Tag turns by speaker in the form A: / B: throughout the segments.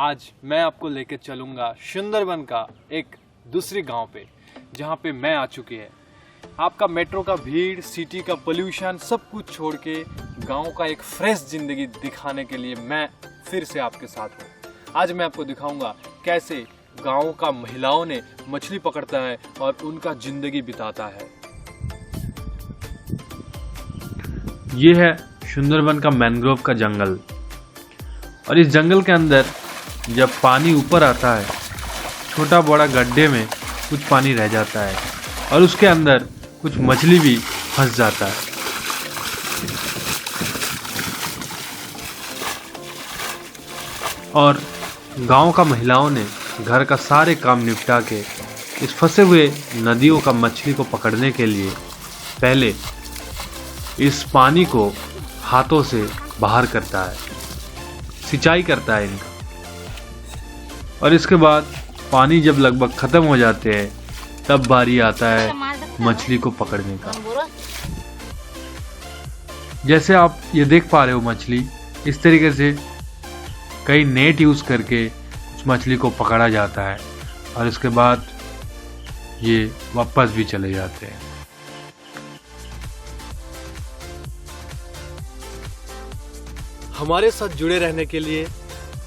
A: आज मैं आपको लेकर चलूंगा सुंदरबन का एक दूसरी गांव पे, जहां पे मैं आ चुकी है। आपका मेट्रो का भीड़, सिटी का पोल्यूशन सब कुछ छोड़ के गांव का एक फ्रेश जिंदगी दिखाने के लिए मैं फिर से आपके साथ हूँ। आज मैं आपको दिखाऊंगा कैसे गांव का महिलाओं ने मछली पकड़ता है और उनका जिंदगी बिताता है। ये है सुंदरबन का मैंग्रोव का जंगल, और इस जंगल के अंदर जब पानी ऊपर आता है, छोटा बड़ा गड्ढे में कुछ पानी रह जाता है और उसके अंदर कुछ मछली भी फंस जाता है। और गांव का महिलाओं ने घर का सारे काम निपटा के इस फंसे हुए नदियों का मछली को पकड़ने के लिए पहले इस पानी को हाथों से बाहर करता है, सिंचाई करता है इनका, और इसके बाद पानी जब लगभग खत्म हो जाते हैं तब बारी आता है मछली को पकड़ने का। जैसे आप ये देख पा रहे हो, मछली इस तरीके से कई नेट यूज करके उस मछली को पकड़ा जाता है और इसके बाद ये वापस भी चले जाते हैं। हमारे साथ जुड़े रहने के लिए,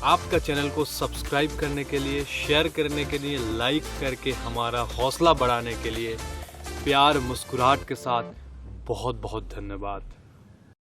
A: आपका चैनल को सब्सक्राइब करने के लिए, शेयर करने के लिए, लाइक करके हमारा हौसला बढ़ाने के लिए प्यार मुस्कुराहट के साथ बहुत बहुत धन्यवाद।